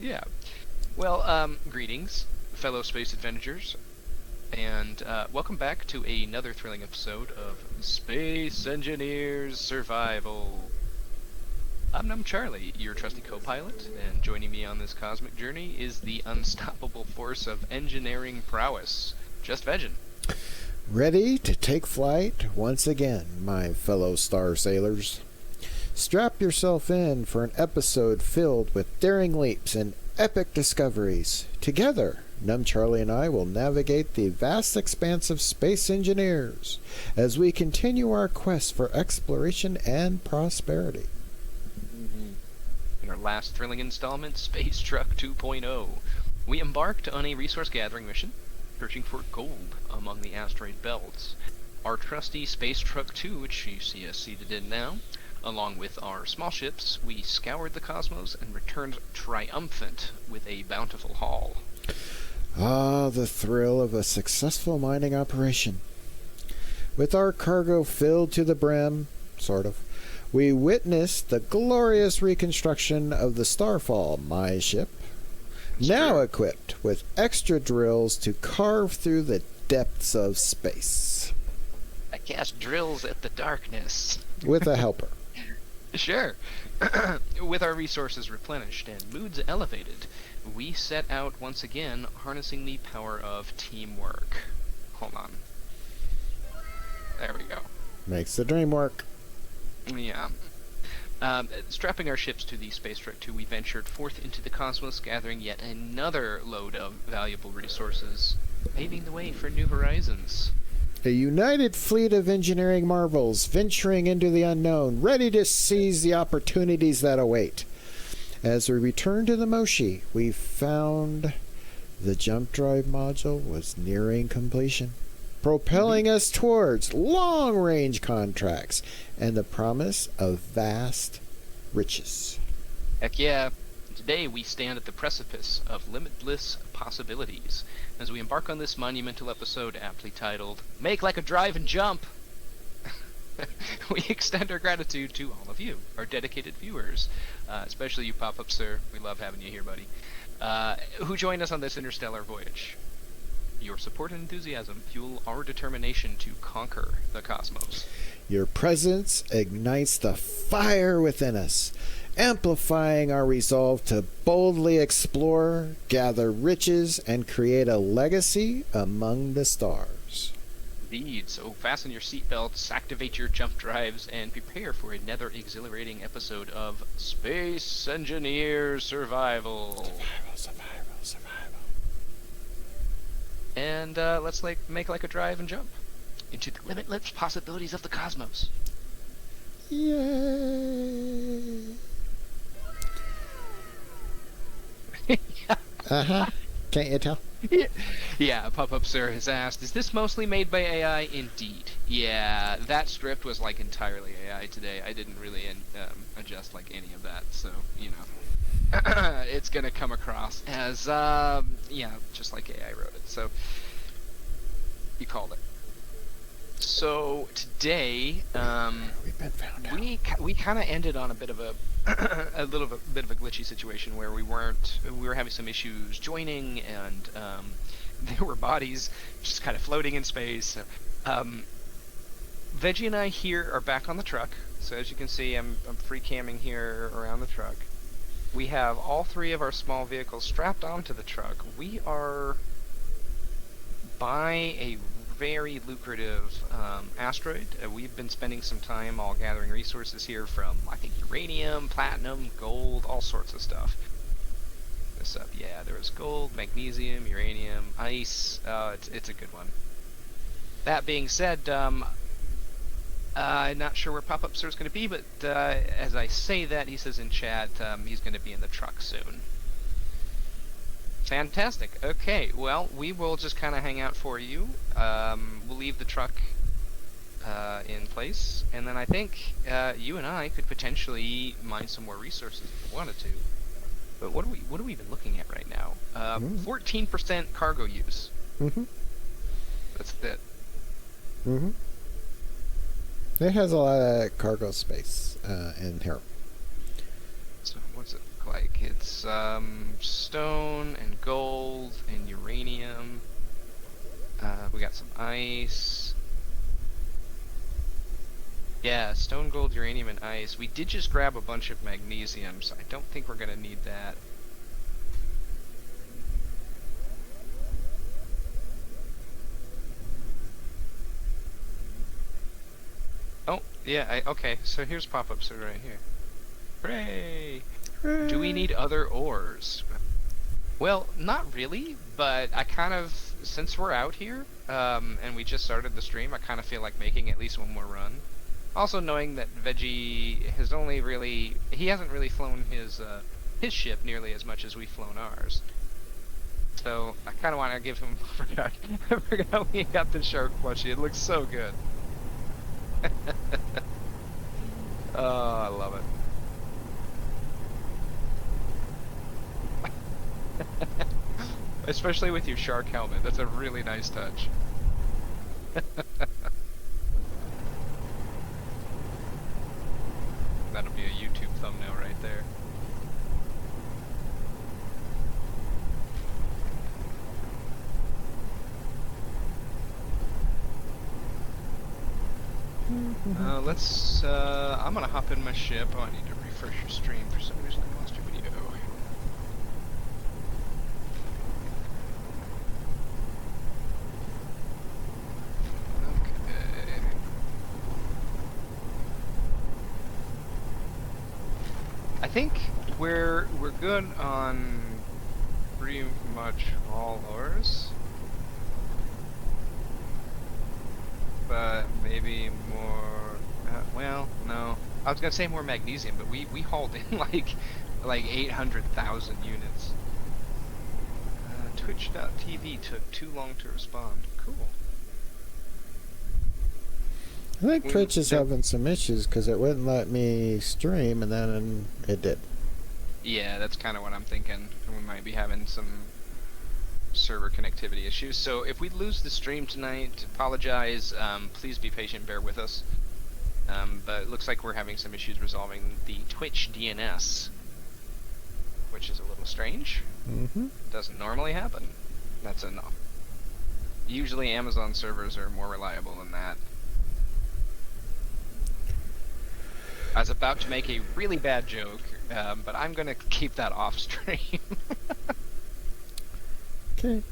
Yeah. Well, greetings, fellow space adventurers, and welcome back to another thrilling episode of Space Engineers Survival. I'm Num Charlie, your trusty co-pilot, and joining me on this cosmic journey is the unstoppable force of engineering prowess, Just Vegan. Ready to take flight once again, my fellow star sailors. Strap yourself in for an episode filled with daring leaps and epic discoveries. Together, Num Charlie and I will navigate the vast expanse of space engineers as we continue our quest for exploration and prosperity. In our last thrilling installment, Space Truck 2.0, we embarked on a resource gathering mission, searching for gold among the asteroid belts. Our trusty Space Truck 2, which you see us seated in now, along with our small ships, we scoured the cosmos and returned triumphant with a bountiful haul. Ah, the thrill of a successful mining operation. With our cargo filled to the brim, sort of, we witnessed the glorious reconstruction of the Starfall, my ship, now equipped with extra drills to carve through the depths of space. I cast drills at the darkness. With a helper. Sure. With our resources replenished and moods elevated, we set out once again harnessing the power of teamwork. Hold on. There we go. Makes the dream work. Yeah. Strapping our ships to the Space Truck 2, we ventured forth into the cosmos, gathering yet another load of valuable resources, paving the way for new horizons. A united fleet of engineering marvels venturing into the unknown, ready to seize the opportunities that await. As we returned to the Moshi, we found the jump drive module was nearing completion, propelling us towards long-range contracts and the promise of vast riches. Heck yeah. Today we stand at the precipice of limitless possibilities as we embark on this monumental episode aptly titled, Make Like a Drive and Jump! We extend our gratitude to all of you, our dedicated viewers, especially you Pop-Up Sir, we love having you here, buddy, who joined us on this interstellar voyage. Your support and enthusiasm fuel our determination to conquer the cosmos. Your presence ignites the fire within us, amplifying our resolve to boldly explore, gather riches, and create a legacy among the stars. Indeed, so fasten your seatbelts, activate your jump drives, and prepare for another exhilarating episode of Space Engineer Survival. Survival. And let's make like a drive and jump into the limitless possibilities of the cosmos. Yay! Uh-huh. Can't you tell? Yeah, Pop-Up Sir has asked, is this mostly made by AI? Indeed. Yeah, that script was like entirely AI today. I didn't really adjust like any of that, so, you know. It's gonna come across as, yeah, just like AI wrote it, so you called it. So today, We've been found out. we kind of ended on a bit of a bit of a glitchy situation where we were having some issues joining, and there were bodies just kind of floating in space. Veggie and I here are back on the truck, so as you can see, I'm free camming here around the truck. We have all three of our small vehicles strapped onto the truck. We are by a very lucrative asteroid. We've been spending some time all gathering resources here from, I think, uranium, platinum, gold, all sorts of stuff. This up, yeah, there was gold, magnesium, uranium, ice. It's a good one. That being said, I'm not sure where Pop-Up Sir is going to be, but as I say that, he says in chat he's going to be in the truck soon. Fantastic. Okay, well, we will just kind of hang out for you. We'll leave the truck in place, and then I think you and I could potentially mine some more resources if we wanted to. But what are we even looking at right now? 14% cargo use. Mm-hmm. That's it. Mm-hmm. It has a lot of cargo space in here. So what's it like? It's stone and gold and uranium. We got some ice. Yeah, stone, gold, uranium, and ice. We did just grab a bunch of magnesium, so I don't think we're gonna need that. Oh, yeah, okay, so here's pop-up sewer right here. Hooray! Do we need other ores? Well, not really, but I kind of, since we're out here, and we just started the stream, I kind of feel like making at least one more run. Also knowing that Veggie has only really, he hasn't really flown his ship nearly as much as we've flown ours. So I kind of want to give him, I forgot we got the shark plushie, it looks so good. Oh, I love it. Especially with your shark helmet, that's a really nice touch. That'll be a YouTube thumbnail right there. I'm gonna hop in my ship. Oh, I need to refresh your stream. For some reason I lost your video. Okay. I think we're good on pretty much all ores. But maybe more, well, no. I was gonna say more magnesium, but we hauled in like 800,000 units. Twitch.tv took too long to respond. Cool. I think Twitch is having some issues because it wouldn't let me stream, and then it did. Yeah, that's kind of what I'm thinking. We might be having some server connectivity issues. So if we lose the stream tonight, apologize. Please be patient, bear with us. But it looks like we're having some issues resolving the Twitch DNS, which is a little strange. Doesn't normally happen. That's enough. Usually Amazon servers are more reliable than that. I was about to make a really bad joke, but I'm gonna keep that off stream. Okay.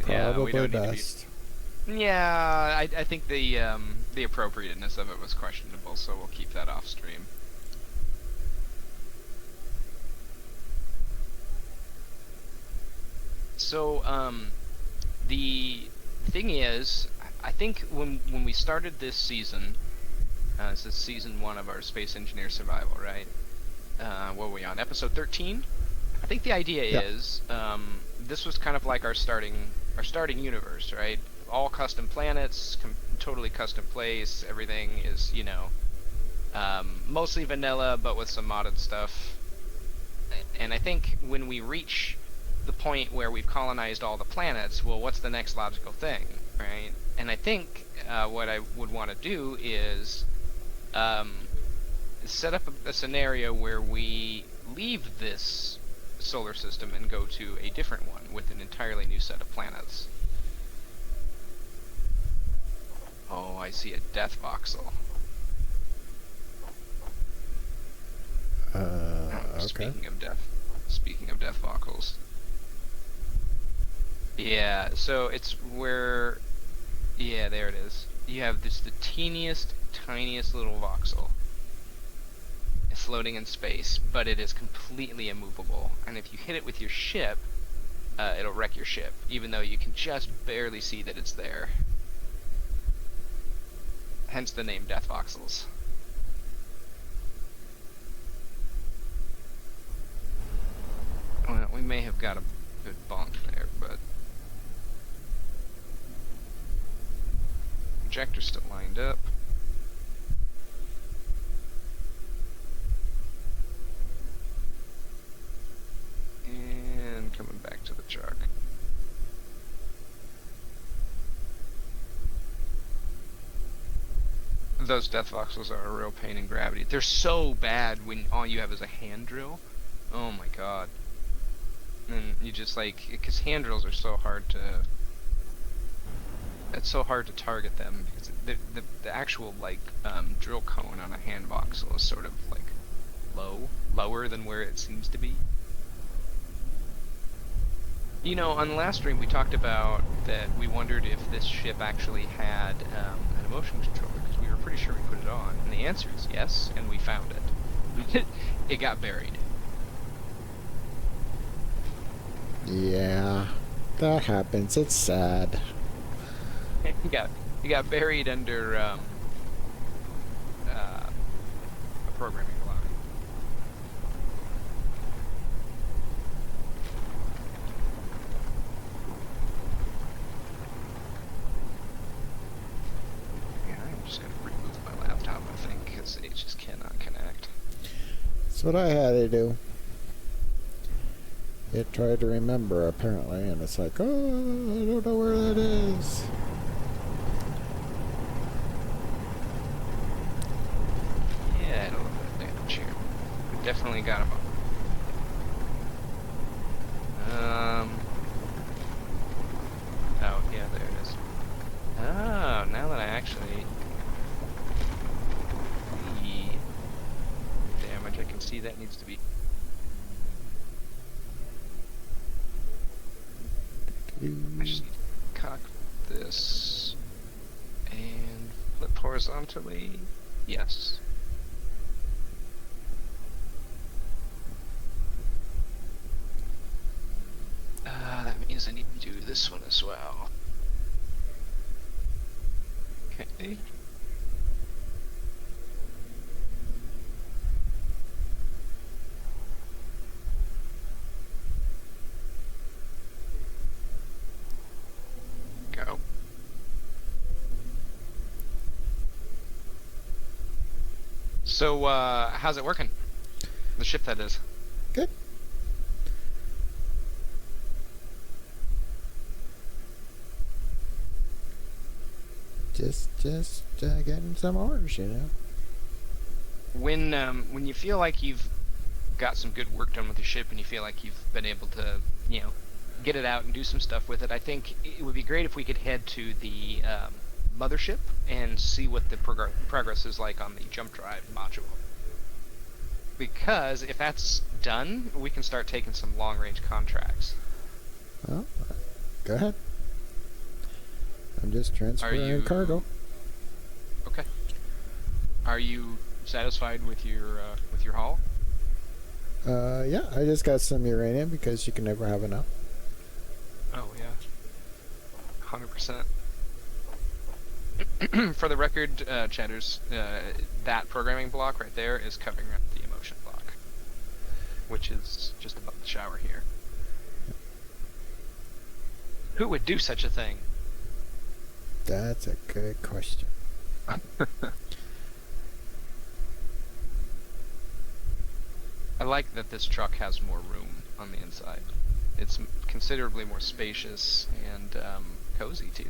Yeah, we Probably don't need to best. Yeah, I think the appropriateness of it was questionable, so we'll keep that off stream. So, the thing is, I think when we started this season, this is season 1 of our Space Engineer Survival, right? What were we on? Episode 13? I think the idea is, this was kind of like our starting universe, right? All custom planets, totally custom place. Everything is, you know, mostly vanilla, but with some modded stuff. And I think when we reach the point where we've colonized all the planets, well, what's the next logical thing, right? And I think what I would want to do is set up a scenario where we leave this solar system and go to a different one with an entirely new set of planets. Oh, I see a death voxel. Okay. Speaking of death voxels. Yeah, so it's where, yeah, there it is. You have the teeniest, tiniest little voxel. It's floating in space, but it is completely immovable. And if you hit it with your ship, it'll wreck your ship, even though you can just barely see that it's there. Hence the name Death Voxels. Well, we may have got a good bonk there, but projector's still lined up. And coming back to the truck. Those death voxels are a real pain in gravity. They're so bad when all you have is a hand drill. Oh my god. And you just like, because hand drills are so hard to. It's so hard to target them because the actual like drill cone on a hand voxel is sort of like lower than where it seems to be. You know, on the last stream we talked about that we wondered if this ship actually had an emotion controller because we were pretty sure we put it on, and the answer is yes, and we found it. It got buried. Yeah, that happens. It's sad. It got buried under a programming block. Yeah, I'm just gonna remove my laptop, I think, because it just cannot connect. That's what I had to do. It tried to remember, apparently, and it's like, oh, I don't know where that is. Yeah, I don't know that damage here. We definitely got him up. Oh, yeah, there it is. Oh, now that I actually see damage, I can see that needs to be. I just need to cock this and flip horizontally. Yes. That means I need to do this one as well. Okay. Go. So, how's it working? The ship, that is. Good. Just getting some orders, you know. When you feel like you've got some good work done with your ship and you feel like you've been able to, you know, get it out and do some stuff with it, I think it would be great if we could head to the mothership and see what the progress is like on the jump drive module. Because if that's done, we can start taking some long-range contracts. Well, go ahead. I'm just transferring cargo. Okay. Are you satisfied with your haul? Yeah, I just got some uranium because you can never have enough. Oh yeah, 100%. For the record, chatters, that programming block right there is covering up the emotion block, which is just above the shower here. Who would do such a thing? That's a good question. I like that this truck has more room on the inside. It's considerably more spacious and cozy too.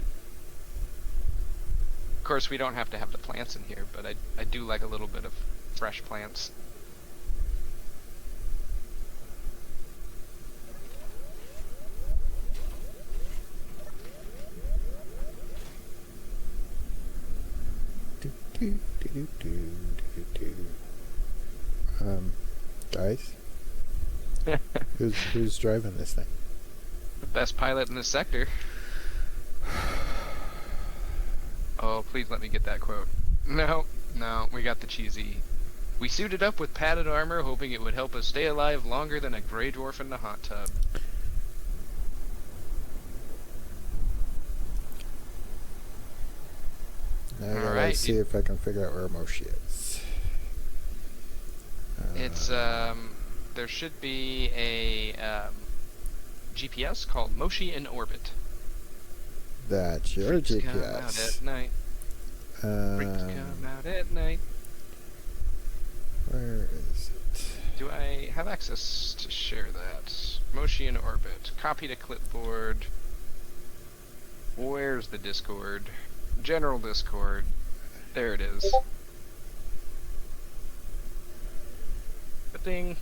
Of course, we don't have to have the plants in here, but I do like a little bit of fresh plants. Guys, who's driving this thing? The best pilot in this sector. Oh, please let me get that quote. No, we got the cheesy. We suited up with padded armor, hoping it would help us stay alive longer than a gray dwarf in the hot tub. Now I gotta see if I can figure out where Moshi is. It's there should be a GPS called Moshi in Orbit. That's your Freaks GPS. Come out at night. Freaks come out at night. Where is it? Do I have access to share that? Moshi in Orbit. Copy to clipboard. Where's the Discord? General Discord. There it is. Ding.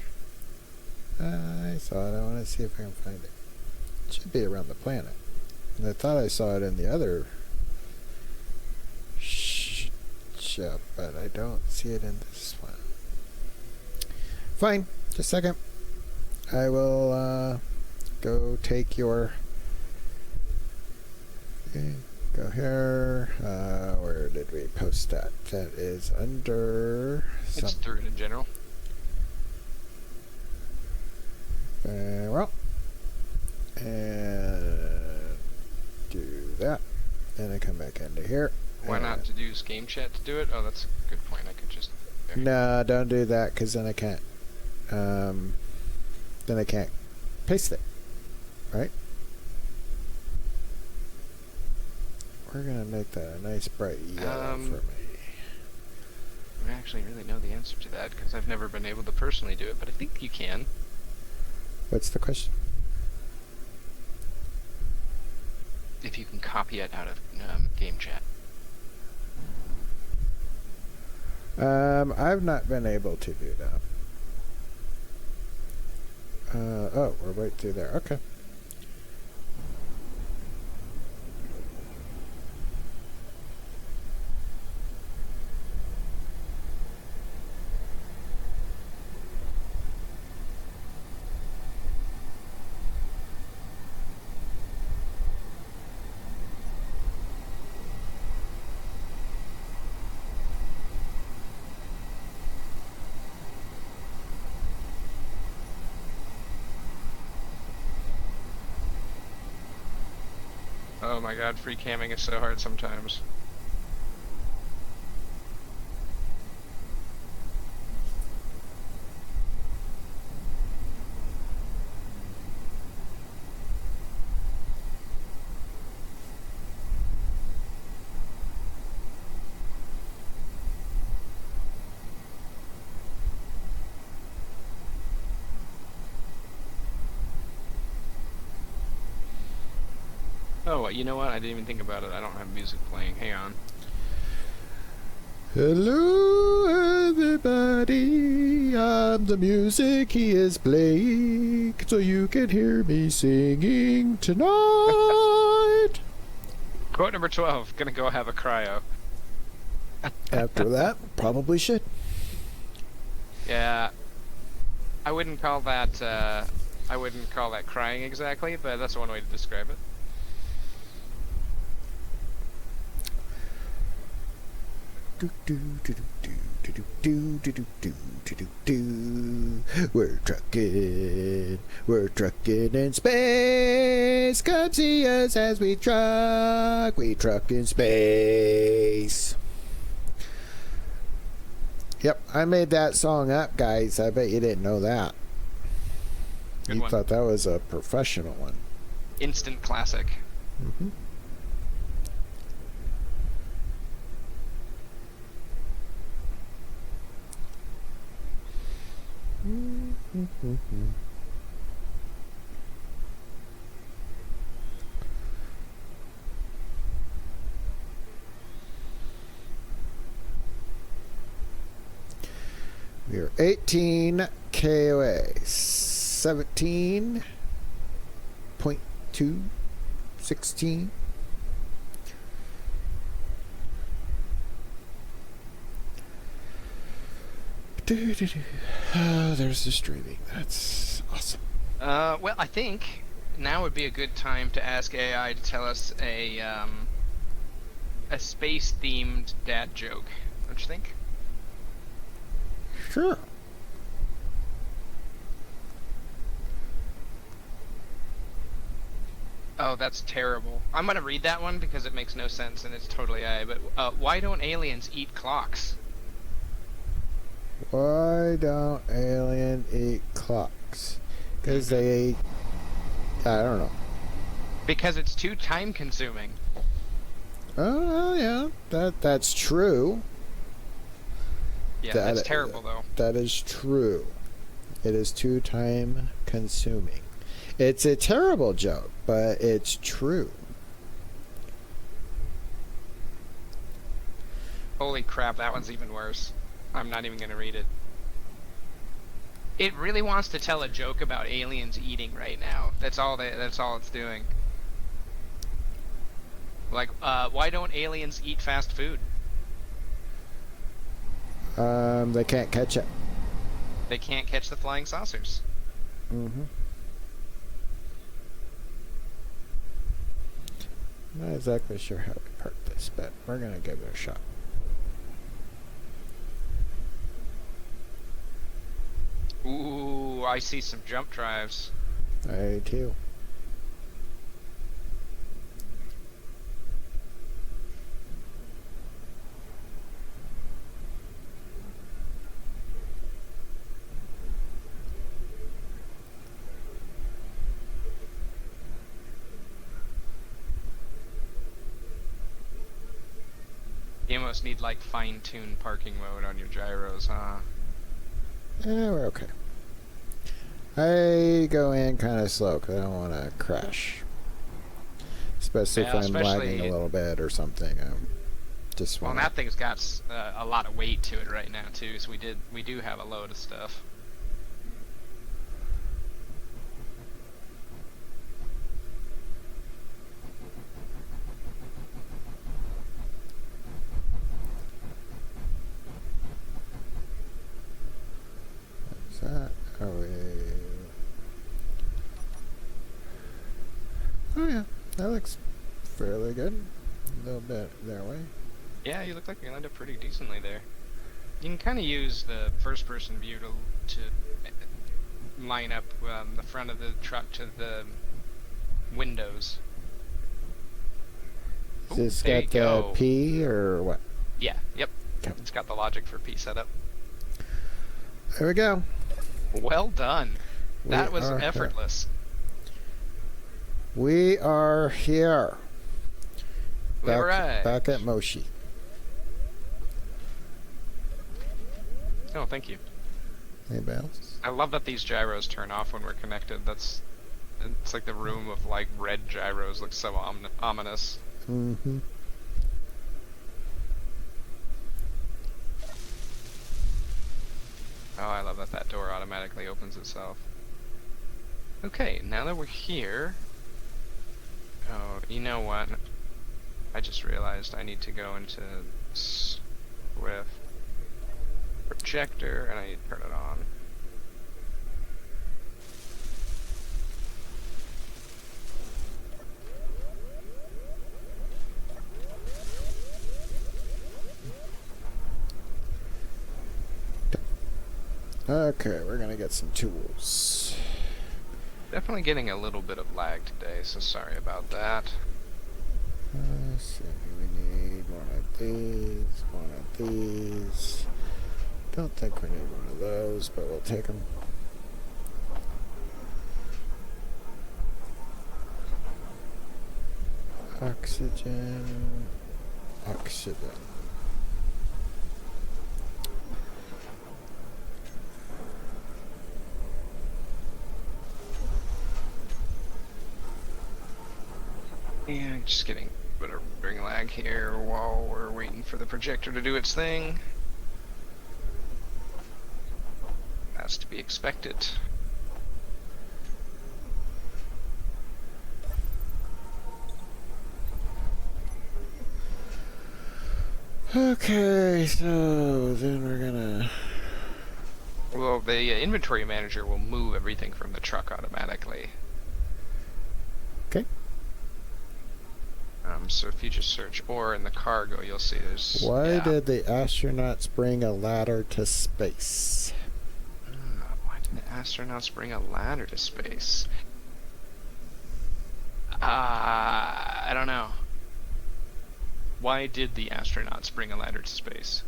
I saw it. I want to see if I can find it. It should be around the planet. And I thought I saw it in the other ship, but I don't see it in this one. Fine. Just a second. I will go take your... Okay, go here. Where did we post that? That is under... It's through in general. Well, and do that. And I come back into here. Why not to use game chat to do it? Oh, that's a good point. I could just... There. No, don't do that, because then I can't. Then I can't paste it. Right? We're going to make that a nice bright yellow for me. I actually really know the answer to that, because I've never been able to personally do it, but I think you can. What's the question? If you can copy it out of game chat. I've not been able to do that. Oh, we're right through there. Okay. Oh my god, free camming is so hard sometimes. Oh, you know what? I didn't even think about it. I don't have music playing. Hang on. Hello, everybody. I'm the music he is playing, so you can hear me singing tonight. Quote number 12. Gonna go have a cryo. After that, probably should. Yeah. I wouldn't call that crying exactly, but that's one way to describe it. We're trucking in space. Come see us as we truck in space. Yep, I made that song up, guys. I bet you didn't know that. Good You one. thought that was a professional one. Instant classic. Mm-hmm. We are 18 KOA, 17.216. Oh, there's the streaming. That's awesome. Well, I think now would be a good time to ask AI to tell us a space-themed dad joke. Don't you think? Sure. Oh, that's terrible. I'm gonna read that one because it makes no sense and it's totally AI. But why don't aliens eat clocks? Why don't aliens eat clocks? Because they... I don't know. Because it's too time-consuming. Oh, yeah. That's true. Yeah, that's terrible though. That is true. It is too time consuming. It's a terrible joke, but it's true. Holy crap, that one's even worse. I'm not even gonna read it. It really wants to tell a joke about aliens eating right now. That's all it's doing. Like, why don't aliens eat fast food? They can't catch it. They can't catch the flying saucers. Mm-hmm. Not exactly sure how we park this, but we're gonna give it a shot. Ooh, I see some jump drives. I too. You almost need like fine-tuned parking mode on your gyros, huh? Yeah, we're okay. I go in kind of slow because I don't want to crash. Especially Yeah, if I'm lagging a especially- little bit or something. Just Well, want and that thing's got a lot of weight to it right now too. So we do have a load of stuff. that. Oh yeah, that looks fairly good. A little bit their way. Yeah, you look like you lined up pretty decently there. You can kind of use the first-person view to line up the front of the truck to the windows. Is Ooh, this there got you the go. P or what? Yeah, yep. Okay. It's got the logic for P setup. There we go. Well done. That We was are here. effortless. We are here. All right. Back at Moshi. Oh, thank you. Anybody else? I love that these gyros turn off when we're connected. It's like the room of like red gyros looks so ominous. Mm-hmm. Oh, I love that that door automatically opens itself. Okay, now that we're here... Oh, you know what? I just realized I need to go into Swift projector and I need to turn it on. Okay, we're gonna get some tools. Definitely getting a little bit of lag today, so sorry about that. Let's see, we need one of these, one of these. Don't think we need one of those, but we'll take them. Oxygen, oxygen. Yeah, just getting a bit of ring lag here while we're waiting for the projector to do its thing. That's to be expected. Okay, so then we're gonna... Well, the inventory manager will move everything from the truck automatically. Okay. So if you just search "or" in the cargo, you'll see there's... Why yeah. did the astronauts bring a ladder to space? Why did the astronauts bring a ladder to space? I don't know. Why did the astronauts bring a ladder to space?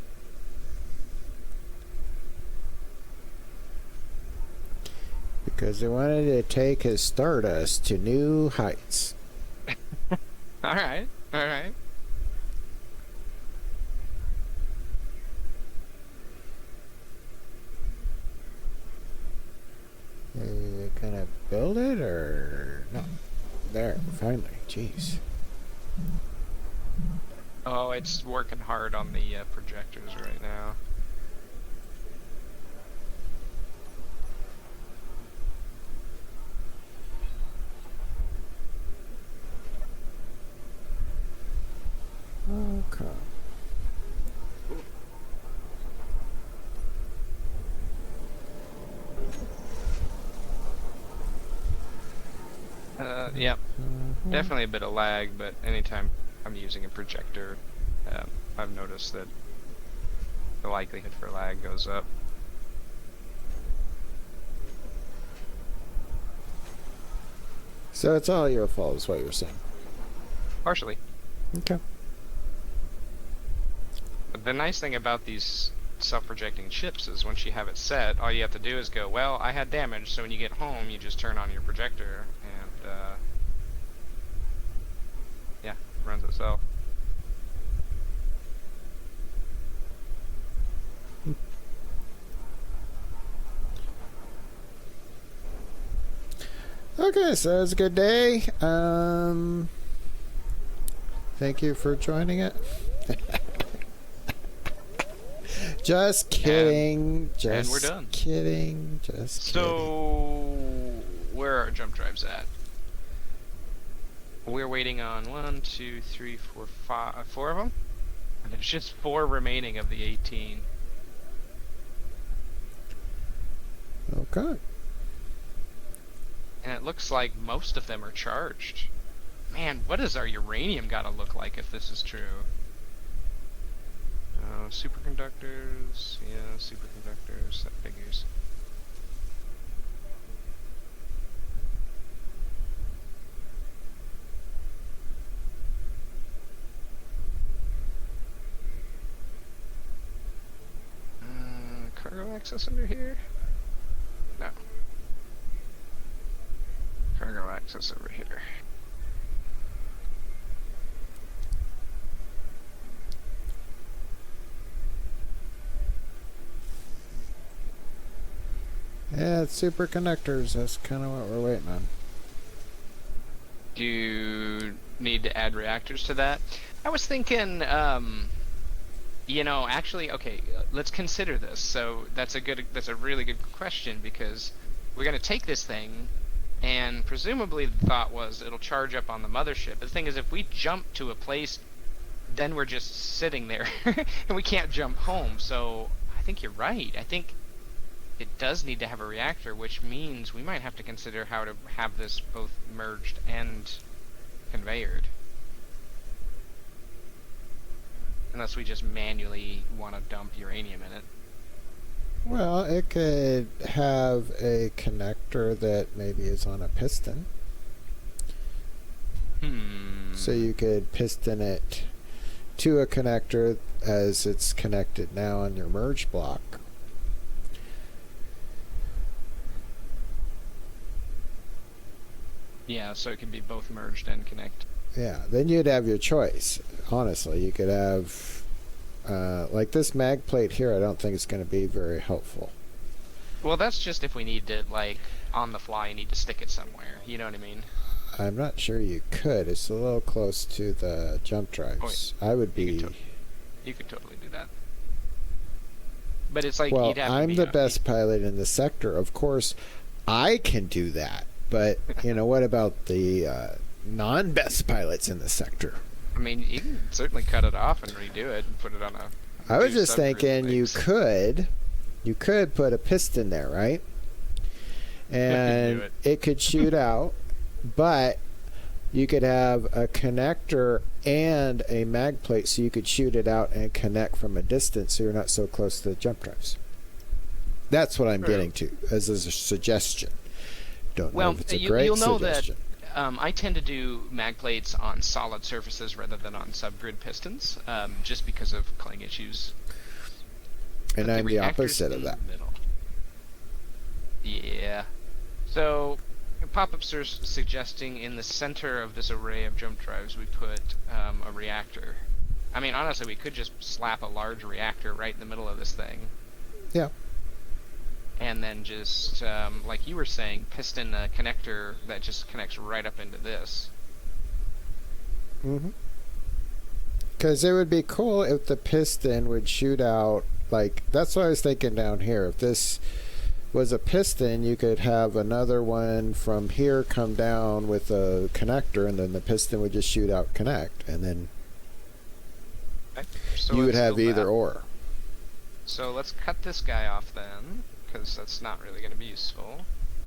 Because they wanted to take his Stardust to new heights. Alright, alright. They gonna build it or no? There, finally. Jeez. Oh, it's working hard on the projectors right now. Yep. Definitely a bit of lag, but anytime I'm using a projector, I've noticed that the likelihood for lag goes up. So it's all your fault, is what you're saying. Partially. Okay. But the nice thing about these self-projecting ships is once you have it set, all you have to do is go, well, I had damage, so when you get home, you just turn on your projector, and, yeah, it runs itself. Okay, so it was a good day. Thank you for joining it. Just kidding. Just we're done. kidding. Just kidding. So, where are our jump drives at? We're waiting on 1, 2, 3, 4, 5, 4 of them? And there's just 4 remaining of the 18. Okay. And it looks like most of them are charged. Man, what does our uranium gotta look like if this is true? Superconductors, yeah, superconductors, that figures. Cargo access under here? No. Cargo access over here. Yeah, it's superconductors. That's kind of what we're waiting on. Do you need to add reactors to that? I was thinking, you know, actually, okay, let's consider this. So that's a really good question, because we're gonna take this thing, and presumably the thought was it'll charge up on the mothership. The thing is, if we jump to a place, then we're just sitting there, and we can't jump home. So I think you're right. I think it does need to have a reactor, which means we might have to consider how to have this both merged and conveyored. Unless we just manually want to dump uranium in it. Well, it could have a connector that maybe is on a piston. So you could piston it to a connector as it's connected now on your merge block. Yeah, so it can be both merged and connect. Yeah, then you'd have your choice. Honestly, you could have like this mag plate here. I don't think it's going to be very helpful. Well, that's just if we need to, like, on the fly, you need to stick it somewhere. You know what I mean? I'm not sure you could. It's a little close to the jump drives. I would be. You could totally do that. But it's like, Well, you'd have to I'm be the best pilot in the sector. Of course, I can do that. But, you know, what about the non-best pilots in the sector? I mean, you can certainly cut it off and redo it and put it on a... I was just subgroup thinking you could put a piston there, right? And it could shoot out, but you could have a connector and a mag plate, so you could shoot it out and connect from a distance, so you're not so close to the jump drives. That's what I'm getting to as a suggestion. Don't know if it's a great you'll know suggestion. that I tend to do mag plates on solid surfaces rather than on subgrid pistons, just because of clang issues. And I'm the opposite of that. Yeah. So, pop-ups are suggesting in the center of this array of jump drives we put a reactor. I mean, honestly, we could just slap a large reactor right in the middle of this thing. Yeah. And then just, like you were saying, piston a connector that just connects right up into this. Mm-hmm. Because it would be cool if the piston would shoot out, like, that's what I was thinking down here. If this was a piston, you could have another one from here come down with a connector, and then the piston would just shoot out connect, and then Okay. So you would let's have build either that. or. So let's cut this guy off then, because that's not really going to be useful.